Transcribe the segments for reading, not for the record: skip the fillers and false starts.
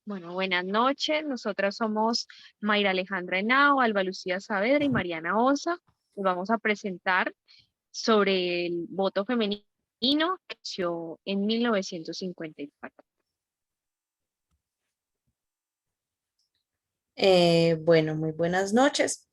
Bueno, buenas noches. Nosotras somos Mayra Alejandra Henao, Alba Lucía Saavedra y Mariana Osa. Nos vamos a presentar sobre el voto femenino que nació en 1954. Bueno, muy buenas noches.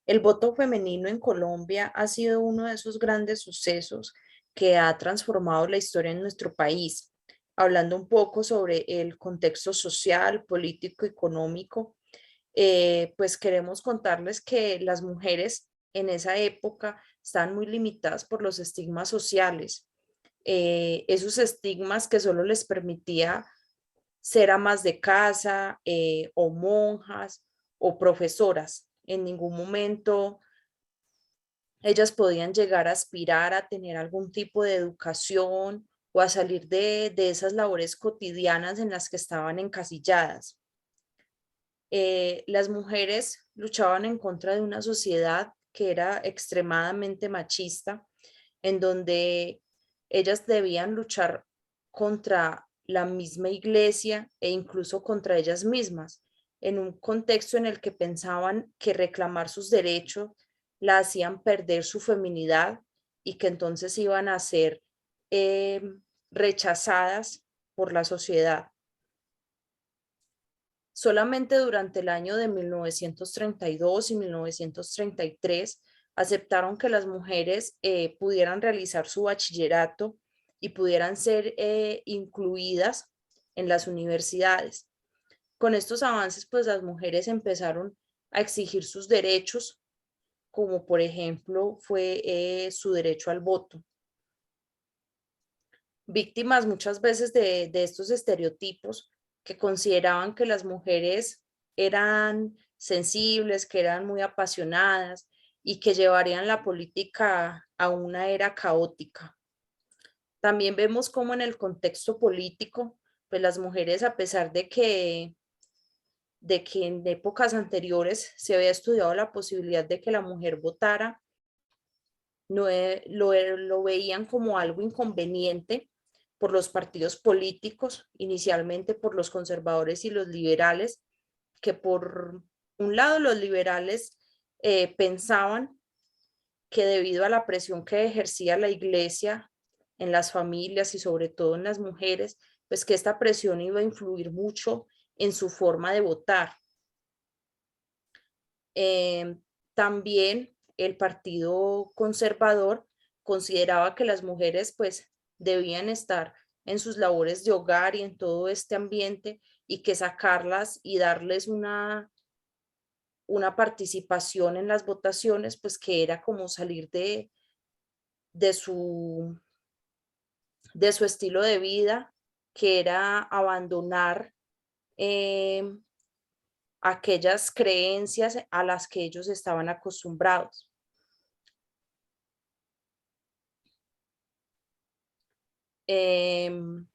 El voto femenino en Colombia ha sido uno de esos grandes sucesos que ha transformado la historia en nuestro país. Hablando un poco sobre el contexto social, político, económico, pues queremos contarles que las mujeres en esa época estaban muy limitadas por los estigmas sociales, esos estigmas que solo les permitía ser amas de casa, o monjas o profesoras. En ningún momento ellas podían llegar a aspirar a tener algún tipo de educación o a salir de esas labores cotidianas en las que estaban encasilladas. Las mujeres luchaban en contra de una sociedad que era extremadamente machista, en donde ellas debían luchar contra la misma iglesia e incluso contra ellas mismas, en un contexto en el que pensaban que reclamar sus derechos la hacían perder su feminidad y que entonces iban a ser eh, rechazadas por la sociedad. Solamente durante el año de 1932 y 1933 aceptaron que las mujeres pudieran realizar su bachillerato y pudieran ser incluidas en las universidades. Con estos avances, pues las mujeres empezaron a exigir sus derechos, como por ejemplo fue su derecho al voto. Víctimas muchas veces de estos estereotipos que consideraban que las mujeres eran sensibles, que eran muy apasionadas y que llevarían la política a una era caótica. También vemos cómo en el contexto político, pues las mujeres, a pesar de que en épocas anteriores se había estudiado la posibilidad de que la mujer votara, no, lo veían como algo inconveniente por los partidos políticos, inicialmente por los conservadores y los liberales, que por un lado los liberales pensaban que debido a la presión que ejercía la iglesia en las familias y sobre todo en las mujeres, pues que esta presión iba a influir mucho en su forma de votar. Eh, También el Partido Conservador consideraba que las mujeres pues debían estar en sus labores de hogar y en todo este ambiente y que sacarlas y darles una participación en las votaciones, pues que era como salir de su, de su estilo de vida, que era abandonar eh, aquellas creencias a las que ellos estaban acostumbrados. Em,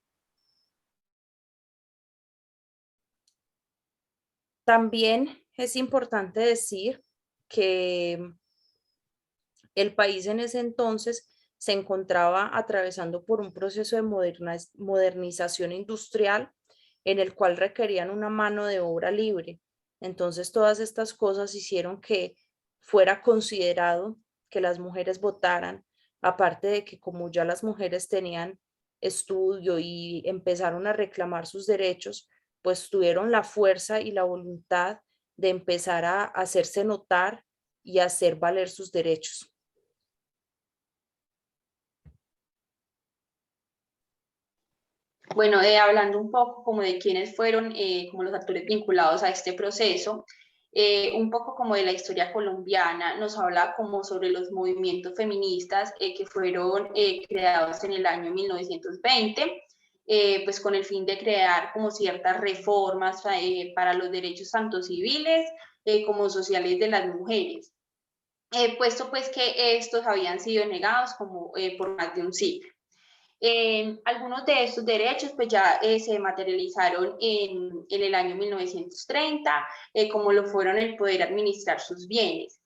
También es importante decir que el país en ese entonces se encontraba atravesando por un proceso de modernización industrial en el cual requerían una mano de obra libre. Entonces, todas estas cosas hicieron que fuera considerado que las mujeres votaran, aparte de que como ya las mujeres tenían estudio y empezaron a reclamar sus derechos, pues tuvieron la fuerza y la voluntad de empezar a hacerse notar y hacer valer sus derechos. Bueno, hablando un poco como de quiénes fueron como los actores vinculados a este proceso, un poco como de la historia colombiana, nos habla como sobre los movimientos feministas que fueron creados en el año 1920, pues con el fin de crear como ciertas reformas para los derechos tanto civiles como sociales de las mujeres, puesto pues que estos habían sido negados como por más de un siglo. Algunos de estos derechos pues ya se materializaron en el año 1930, como lo fueron el poder administrar sus bienes.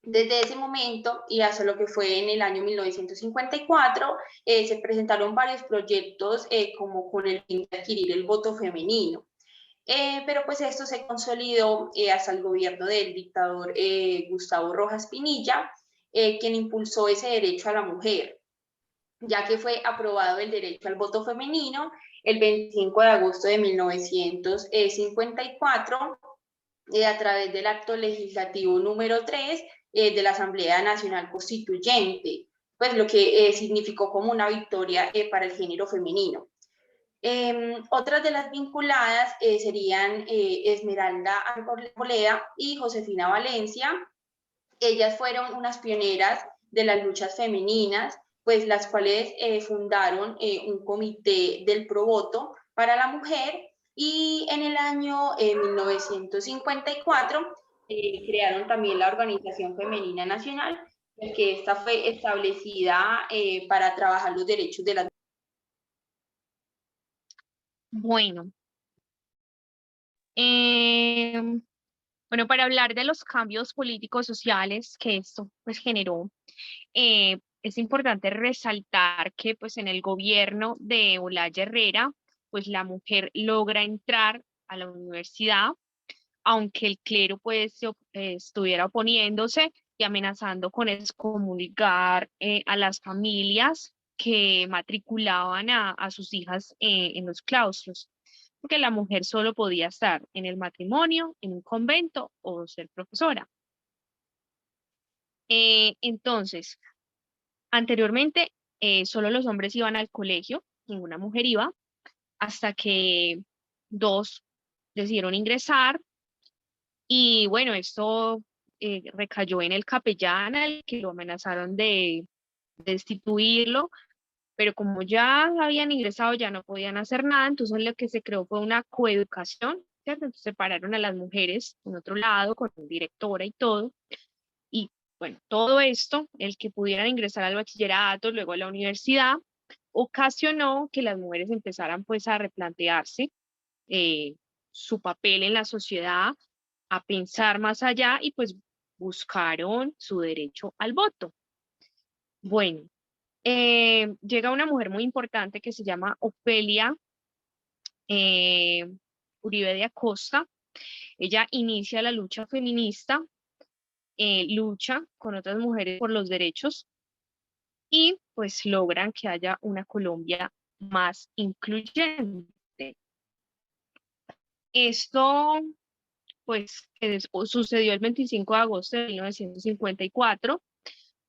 Desde ese momento y hasta lo que fue en el año 1954, se presentaron varios proyectos como con el fin de adquirir el voto femenino. Pero pues esto se consolidó hasta el gobierno del dictador Gustavo Rojas Pinilla, quien impulsó ese derecho a la mujer, ya que fue aprobado el derecho al voto femenino el 25 de agosto de 1954 a través del acto legislativo número 3 de la Asamblea Nacional Constituyente, pues lo que significó como una victoria para el género femenino. Otras de las vinculadas serían Esmeralda Arboleda y Josefina Valencia. Ellas fueron unas pioneras de las luchas femeninas, pues las cuales fundaron un comité del provoto para la mujer y en el año 1954 crearon también la Organización Femenina Nacional, que esta fue establecida para trabajar los derechos de las mujeres. Bueno, em, bueno, para hablar de los cambios políticos sociales que esto pues generó, es importante resaltar que pues en el gobierno de Olaya Herrera, pues la mujer logra entrar a la universidad, aunque el clero pues estuviera oponiéndose y amenazando con excomulgar a las familias que matriculaban a sus hijas en los claustros, porque la mujer solo podía estar en el matrimonio, en un convento o ser profesora. Entonces, anteriormente solo los hombres iban al colegio, ninguna mujer iba, hasta que dos decidieron ingresar y bueno, esto recayó en el capellán al que lo amenazaron de destituirlo, pero como ya habían ingresado ya no podían hacer nada, entonces lo que se creó fue una coeducación, ¿cierto? Entonces separaron a las mujeres en otro lado con directora y todo, y bueno, todo esto, el que pudieran ingresar al bachillerato, luego a la universidad, ocasionó que las mujeres empezaran pues a replantearse eh, su papel en la sociedad, a pensar más allá y pues buscaron su derecho al voto. Bueno, llega una mujer muy importante que se llama Ofelia eh, Uribe de Acosta. Ella inicia la lucha feminista, lucha con otras mujeres por los derechos y pues logran que haya una Colombia más incluyente. Esto pues sucedió el 25 de agosto de 1954,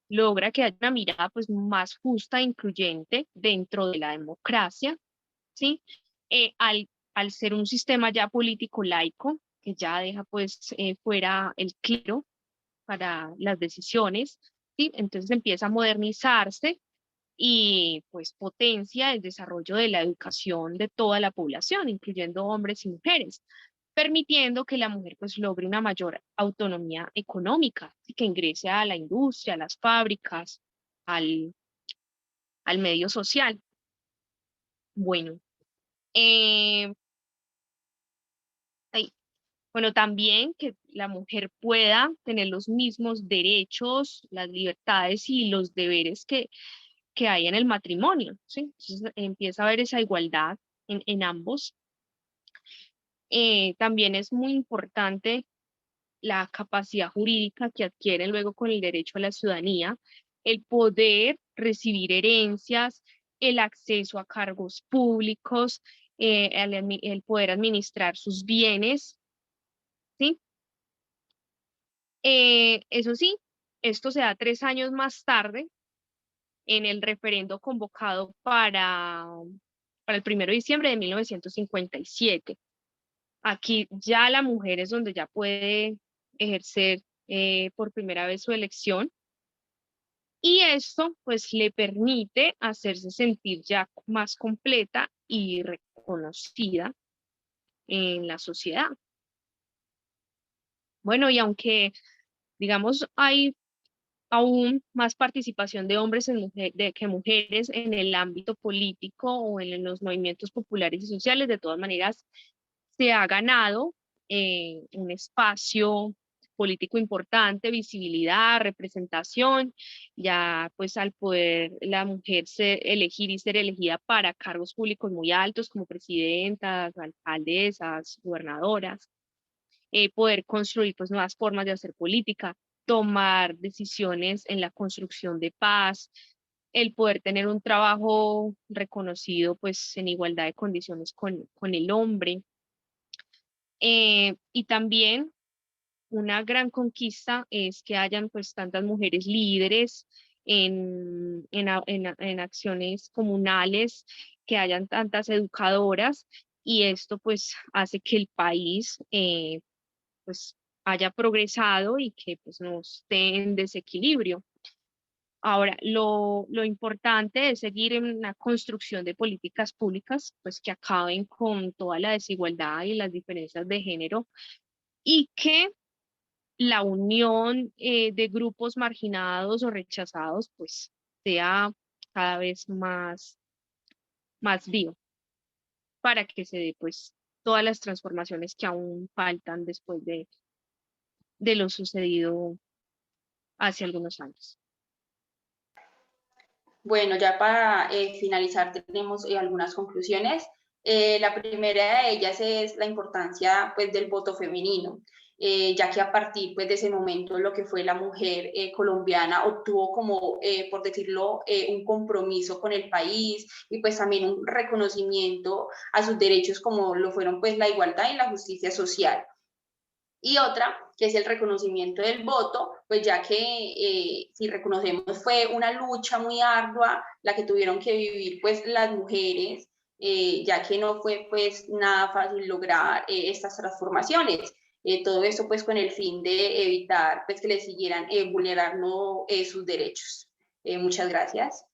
logra que haya una mirada pues más justa e incluyente dentro de la democracia, ¿sí? Al ser un sistema ya político laico, que ya deja pues fuera el clero para las decisiones, ¿sí? Entonces empieza a modernizarse y pues potencia el desarrollo de la educación de toda la población, incluyendo hombres y mujeres, permitiendo que la mujer pues logre una mayor autonomía económica y que ingrese a la industria, a las fábricas, al, al medio social. Bueno, eh, ay, bueno, también que la mujer pueda tener los mismos derechos, las libertades y los deberes que hay en el matrimonio, ¿sí? Entonces empieza a haber esa igualdad en ambos. También es muy importante la capacidad jurídica que adquieren luego con el derecho a la ciudadanía, el poder recibir herencias, el acceso a cargos públicos, el poder administrar sus bienes, ¿sí? Eso sí, esto se da 3 años más tarde en el referendo convocado para el 1 de diciembre de 1957. Aquí ya la mujer es donde ya puede ejercer por primera vez su elección y esto pues le permite hacerse sentir ya más completa y reconocida en la sociedad. Bueno, y aunque digamos hay aún más participación de hombres que mujeres en el ámbito político o en los movimientos populares y sociales, de todas maneras se ha ganado un espacio político importante, visibilidad, representación, ya pues al poder la mujer elegir y ser elegida para cargos públicos muy altos como presidentas, alcaldesas, gobernadoras, poder construir pues nuevas formas de hacer política, tomar decisiones en la construcción de paz, el poder tener un trabajo reconocido pues en igualdad de condiciones con el hombre. Y también una gran conquista es que hayan pues tantas mujeres líderes en acciones comunales, que hayan tantas educadoras, y esto pues hace que el país pues haya progresado y que pues no esté en desequilibrio. Ahora, lo importante es seguir en la construcción de políticas públicas pues que acaben con toda la desigualdad y las diferencias de género, y que la unión de grupos marginados o rechazados pues sea cada vez más vivo, para que se dé pues todas las transformaciones que aún faltan después de lo sucedido hace algunos años. Bueno, ya para finalizar tenemos algunas conclusiones. La primera de ellas es la importancia pues, del voto femenino, ya que a partir pues, de ese momento lo que fue la mujer colombiana obtuvo como, por decirlo, un compromiso con el país y pues también un reconocimiento a sus derechos como lo fueron pues la igualdad y la justicia social. Y otra, que es el reconocimiento del voto, pues ya que si reconocemos fue una lucha muy ardua la que tuvieron que vivir pues las mujeres, ya que no fue pues nada fácil lograr estas transformaciones. Todo esto pues con el fin de evitar pues que les siguieran vulnerando sus derechos. Muchas gracias.